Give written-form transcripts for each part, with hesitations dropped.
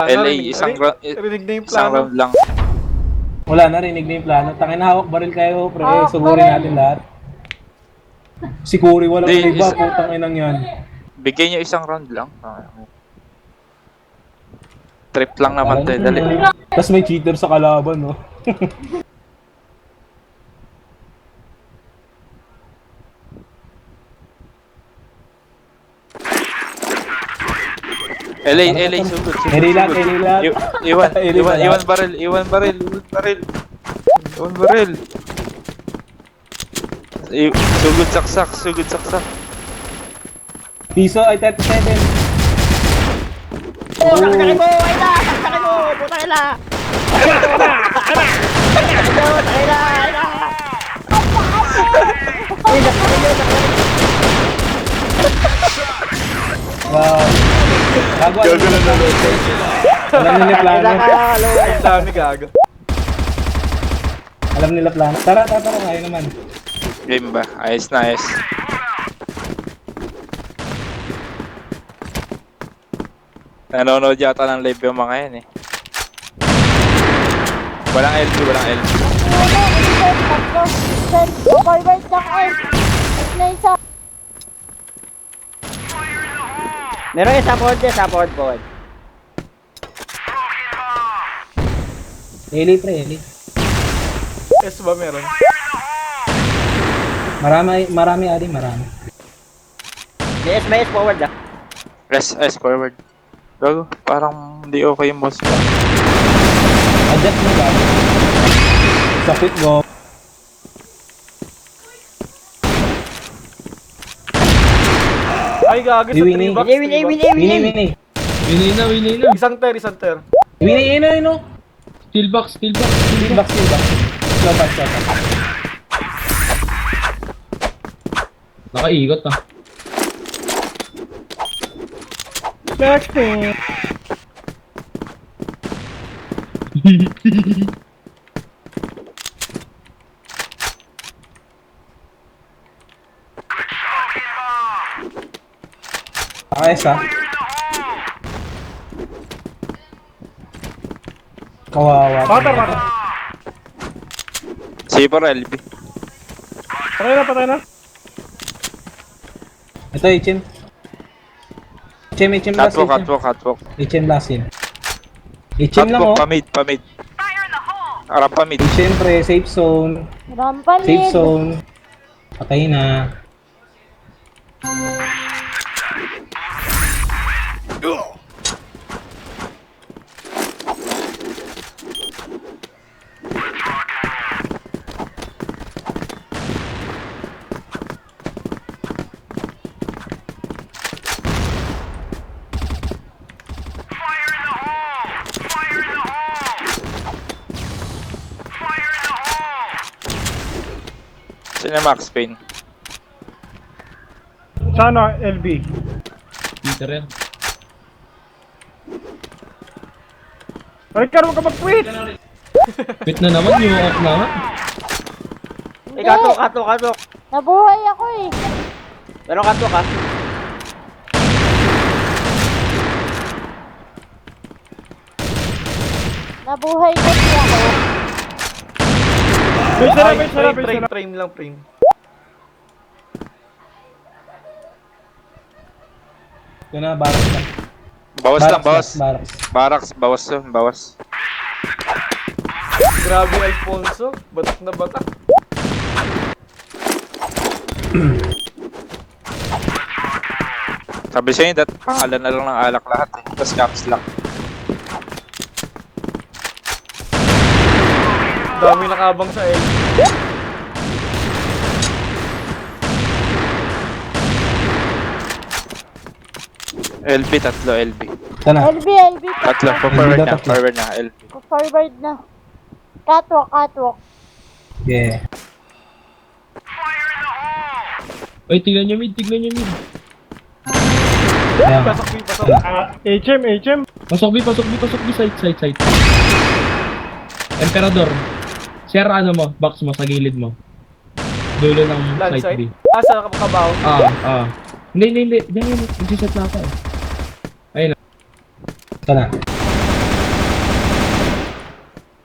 plano. LA, isang Rinig na yung isang plano. round lang. Wala na, rinig na yung plano. Tangin na hawak baril kayo, pre. Hawak Sugurin baril. natin lahat. Si Curry walang Hindi, iba, putang inang yan. Bigay nyo isang round lang. Trip lang naman tayo, dali. Tapos may cheater sa kalaban, no? LA, sugod. Erilat, erilat. Iwan baril. Sugod saksak. Piso ay 37. Oh, saksakin mo! Ay na! Saksakin mo! Putang ina! Saksakin na! Ay na! Uy, saksakin mo! Wow. Gago na. Alam nila plano. Ang dami gago. Alam nila plano. Tara, kayo naman. Game ba? Ayos na, ayos. Nanonood yata ng live yung mga yan eh. Walang LB. Wala, isa, tatlo, send, forward lang ay. Na isa. Meron isa forward. Eli, pre, Eli. S ba meron? Marami, Adi, marami. May S forward lang. S forward. Gago, parang hindi okay yung boss ko. Adjust mo ba? Sa quick go. Ay gago sa Winnie. 3 box. Winnie. Winay na. Isang ter. Winnie, no? Steel box. Still back. Slow back. Nakaikot ah. Flashbang. Ayos ah. Kawawa. Patay. Saber LB. Patay na. Ito, HM. HM last. Catwalk. HM last yun. HM lang oh. Pamid. Arap pamid. Siyempre, safe zone. Safe zone. Patay na. Sino Max Payne? Sana LB. Peter yan. Ay, karoon ka mag-quit! Quit na naman, yung off na nga. Katok. Nabuhay ako eh. Pero katok ha. Nabuhay kasi ako. May sarap. Frame lang. Yun na, baras lang. Bawas. Grabe Alfonso. Batak na batak. Sabi sa'yo, pangalan na lang ng alak lahat eh. Tapos caps lang. Dami nakabang sa LB. LB, tatlo LB. Ito na. LB. Tatlo, forward na, LB. Forward na. Catwalk. Yeah. Ay, tignan nyo mid. Ayan. Pasok. HM. Pasok B, side. Emperador. Share ano mo, box mo, sa gilid mo. Dulo ng Land side B. side? Sa kabaw. Hindi. Diyan yun, nagsiset na ako eh. Ayun na. Ito na.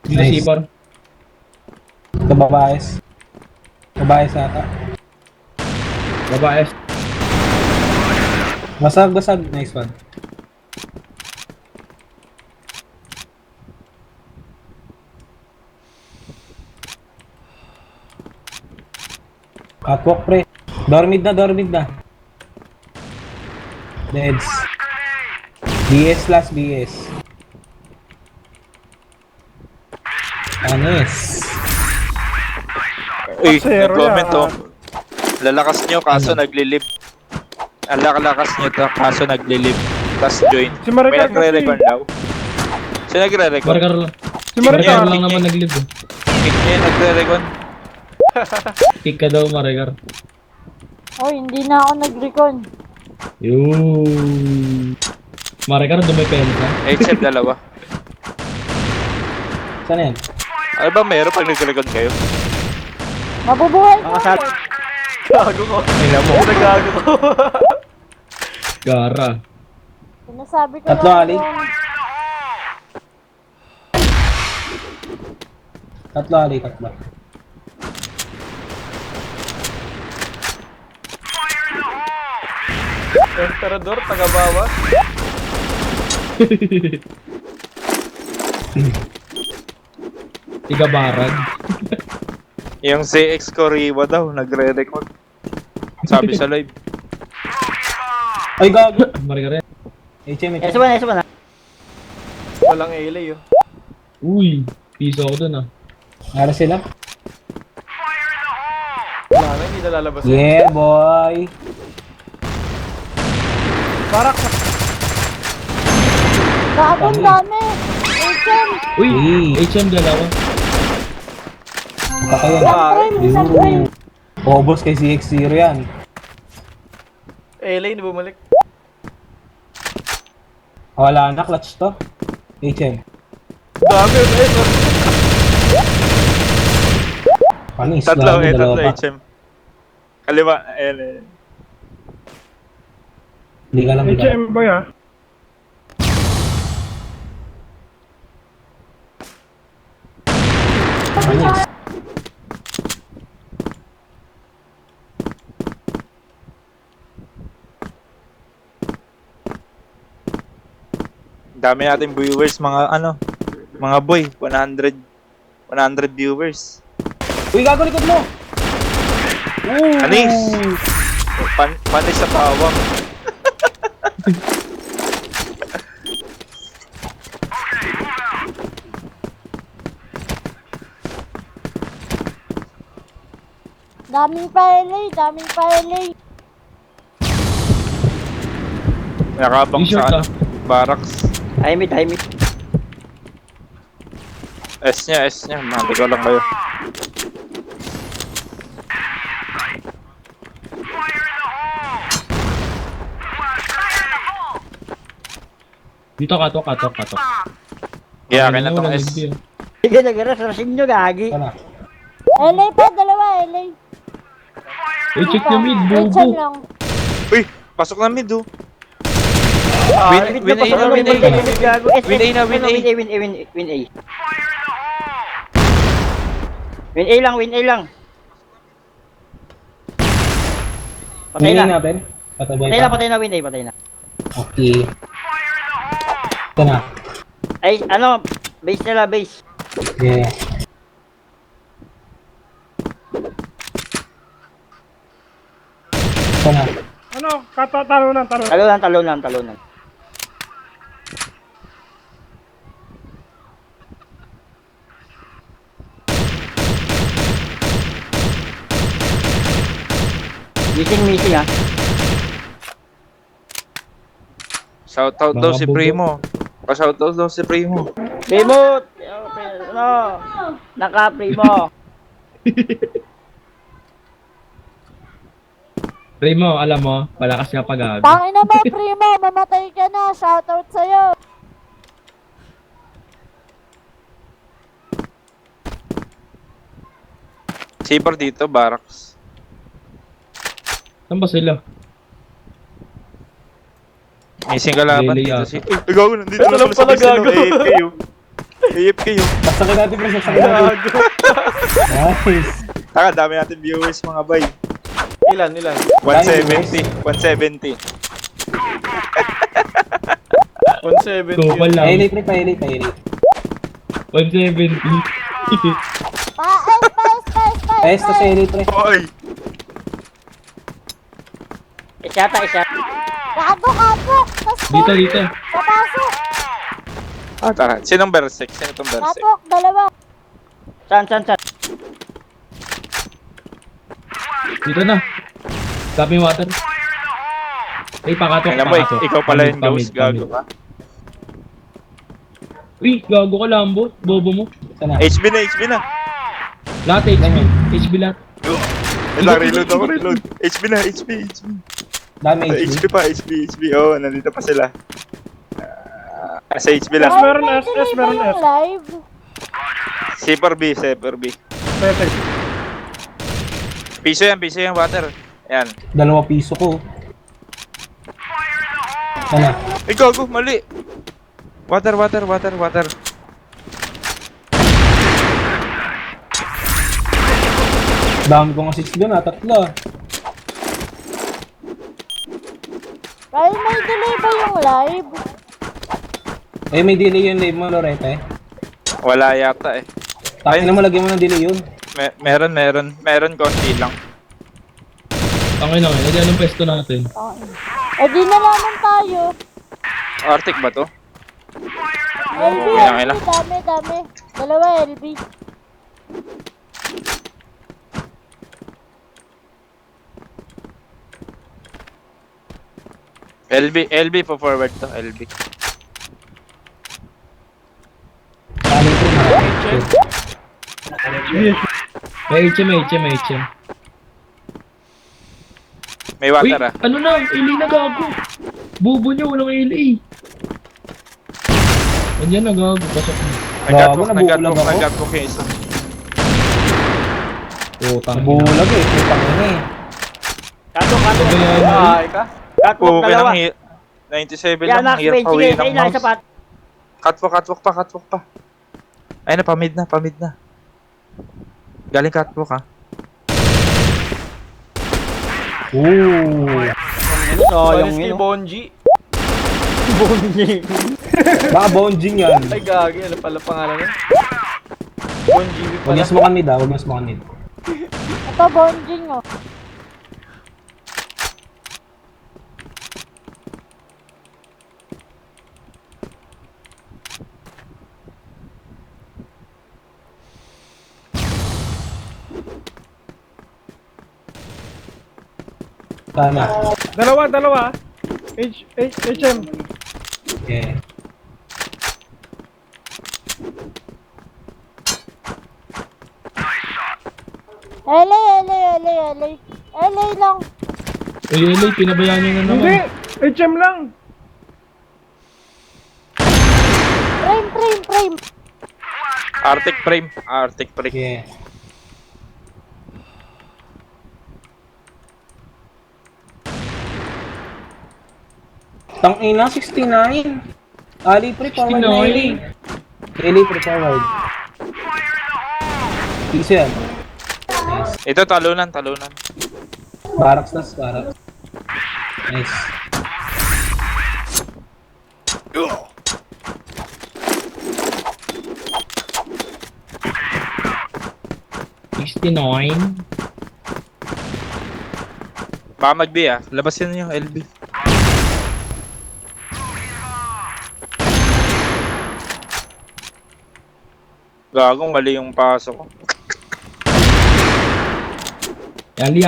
Dito Nice. sipar. Ito babaes. Babaes ata. Babae. Basag. Nice one. Catwalk pre. Dormid na. Deads. BS last BS. Anis. Uy, Zero nag-comment yan. oh. Lalakas nyo kaso naglilib. Ang lalakas nyo to kaso naglilib. Tas join. Si Maricar May nagre-recon daw. Sino nagre-recon? Markar lang. Si Markar Maricar. lang naman nag-live eh. Kick niya yung nagre-recon. Kick ka daw, Markar. Oy, hindi na ako nag-recon. Yung Markar, dumipensa. HM dalawa. Saan yan? Ano ba meron pag nag-recon kayo? Mabubuhay ko. Gago ko. Tingnan mo. Nagago ko. Gara. Sinasabi ko Tatlo, lang Ali. yung... Tatlo. Emperador, taga-bawas. Tiga barag. Yung ZX Koriwa daw, nagre-recon. Sabi sa live. Ay, gago. Markar yan. HM. Walang LA oh. Uy, piso ako dun ah. Nara sila? Wala na, hindi na lalabas. Yeah, boy. Barak na. Gago, ang dami. HM. Uy, Hey. HM dalawa. Patayan. Isang frame. Obos kay CX0 yan. LA na bumalik. Wala na, clutch to. HM. Dami yun eh. Panis. Tatlo, gago, tatlo dalawa pa. HM. Kaliwa, ayan. Hindi ka lang. HM ba ya? Panis. Dami natin viewers, mga boy, 100 viewers. Uy, gago, likod mo! Anis! Panis sa pawang. Daming pa LA. Nakabang T-shirt sa ah. barracks. High mid. S niya. Mali ko lang kayo. Dito katok. Yeah, akin na tong Wala S. nagbi, ah. Sige, nag-rushing nyo, gagi. Ito na. LA pa, dalawa LA. Uy, check nyo mid, HM bobo. lang. Uy, pasok na mid oh. Win A na. Win A. Win A lang. Patay Meaning na. natin. Patay Patay na Win A. Okay. Ito na. Ay, ano, base nila, base. Yeah. Ito na. Ano? Talunan. Talunan. Missing ah. Shoutout daw Mga si bobo. Primo. Pa-shoutout daw si Primo. Primo! Ano? Naka-primo. Primo, alam mo, malakas ka pag-ag. Tangina mo, primo. Mamatay ka na. Shoutout sa'yo. Saber dito, barracks. Saan ba sila? Missing kalaban Lily dito yata. si... Uy, gago, nandito Ito lang lang pala sa pala base ng gago. AK oh. AFK yun. Saksakin natin, pre. Saksakin natin. Gago. Nice. Taka, dami natin viewers mga bay. Ilan, ilan? 170. 170. 170. Kupal lang. Pahilit, pre. Pahilit, pahilit. 170. Ayos to sa hilit, pre. Oy! Isa. Kapok! Dito, dito. Papasok! Taka, sinong Berserk? Sino tong Berserk? Kapok, dalawa. Saan? Dito na. Copy water. Ay, pakatok, Alam mo, pakatok. ikaw pala yung Pamid, ghost, gago pamid. ka. Uy, gago ka Lambo. Bobo mo. Sana. HB na. Lahat HB. HB lahat. Reload ako, reload. HB na, HB. Dami HB pa, HB. Oo, nandito pa sila. Sa HB lang. Yes, meron S, yes, meron Yung S. live. C4B. Pwede. Piso yan, water. Yan. 2 piso ko. Sana. Ay, gago, mali. Water. Dami kong assist doon, 3. Kaya may delay ba yung live? Eh, may delay yung live mo, Loretta, eh. Wala yata eh. Takin na mo, lagyan mo ng delay yun. Meron konti lang. Tangin na nga. Hindi anong pwesto natin. Eh di na naman tayo. Arctic ba to? LB, Kailangan. dami. Dalawa LB. LB po forward to, LB. Sali, pre. May HM. May Uy, water ah. ano na? LA na gago. Bobo nyo, walang LA. Andiyan na gago. Pasok na. Nag-catwalk yung isa. Utang. Bulag, eh. Putang ina, eh. Katok. Ay ka? Catwalk Okay dalawa. lang, 97 Yan, lang. Hirap Sige, pawin ng isa mouse. pa. Catwalk pa. Ay na, pamid na. Galing catwalk ha. Ooh. Panis kay Bonji. Baka bonjing yan. Ay, gagi. Ano pala pangalan nun? Bonji Huwag pala. niya smokan nid, ah. Huwag niya smokan nid. Ito, bonjing oh. Sana. Dalawa. HM. Okay. LA lang. LA, pinabayaan nyo na Hindi. naman. HM lang. Frame. Arctic frame. Okay. Tang ina, 69. Ali, pre, forward na 69. Ali, pre, forward. Piso yan. Nice. Ito, talunan. Barracks. Nice. Baka mag-B ah. Labasin nyo yung LB. Gagong mali yung pasok ko. Ali.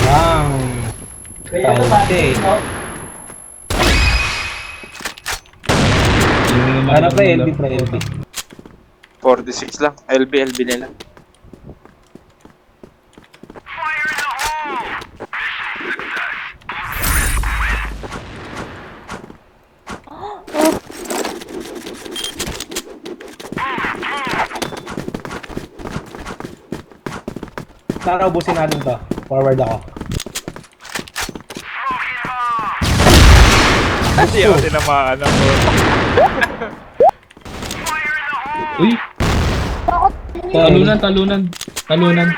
Wow. Okay. Ano pa, LB, pre, LB. 46 lang. LB nila. Sana ubusin natin to. Forward ako. Hindi ako tinamaan ako. Uy, Takot. talunan.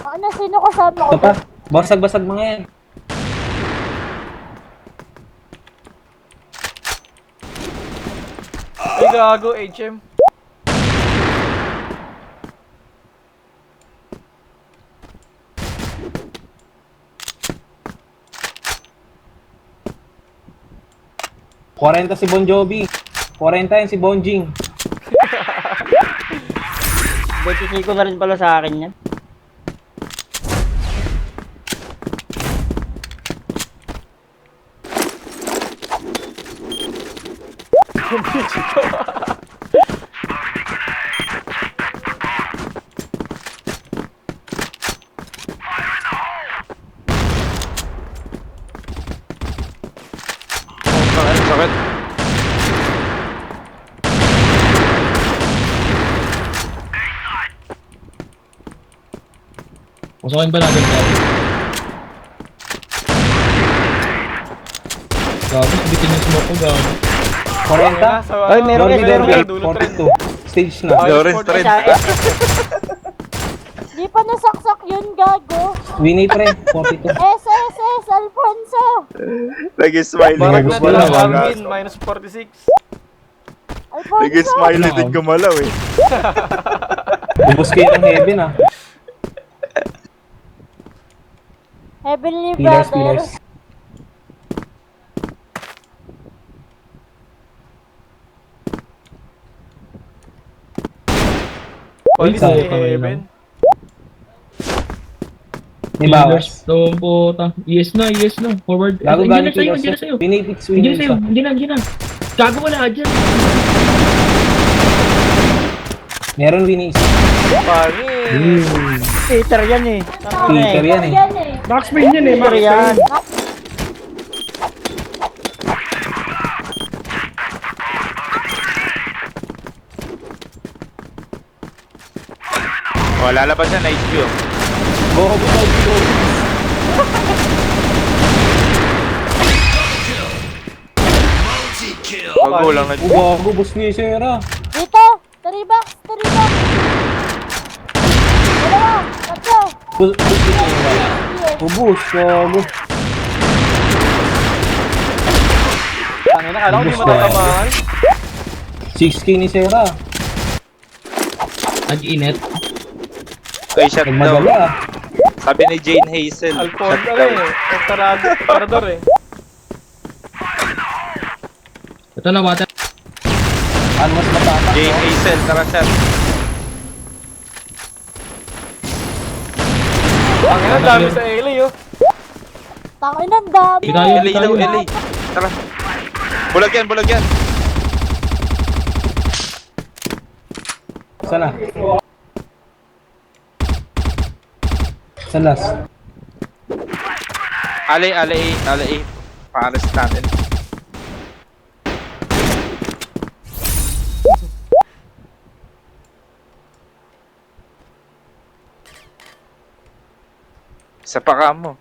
Ano, sino kasama ko? Ito pa. Basag-basag mga yan. Ay, gago, HM. Kwarenta si Bon Jovi. 40 yan si Bonjing. 25 na rin pala sa akin yan. Sakit. Pusokin ba natin ito? Gabi, bitin yung smoke ko, gabi. 40. Ay, meron Dorby, meron Dorby. Dulot rin. 42. Stage na. Ay, Lawrence sport Trent. Sa- Di pa nasaksak yun, gago. Winnie pre. 42. SSS, Alfonso. Nag-smile Parang din na Wala, nila wala. Marvin, minus 46. Alfonso. Nag-smile din gumalaw eh. Ubus kayo ng heaven ah. Heavenly Pillars, Brother. pillars. Police Uy, ni kamay Heaven. May bawas. Itong puta. Yes na. Forward. Gago Hindi na galing sa'yo, kilos. hindi na sa'yo. Winnie fix, Hindi Winnie na sa'yo, hindi na. Gago wala dyan. Meron Winnie isa. Pangin. Peter yan eh. Peter yan eh. Yan eh. Marksman yan Peter yan. O, lalabas yan na HP oh. Go, go, go, go. Bago lang na. Gago, bus ni Sera. Dito. 3 box. Dalawa. Tatlo. Bus ni Sera. Ubus, gago. Tangina, kala ko di Ubus matatamaan. 6K ni Sera. Nag-init. Ay, shot down. Nagmadala ah. Sabi ni Jane Hazel. Alfonso, Shot ano down. eh. Parador eh. Ito na, water. Ano mas matatak? Jane Hazel, tara shot. Tangina, dami sa LA oh. Tangin ang dami. Di tayo, LA daw, LA. Tara. Bulag yan. Sana. Sa last. Ali. Pares natin. Isa pa ka mo.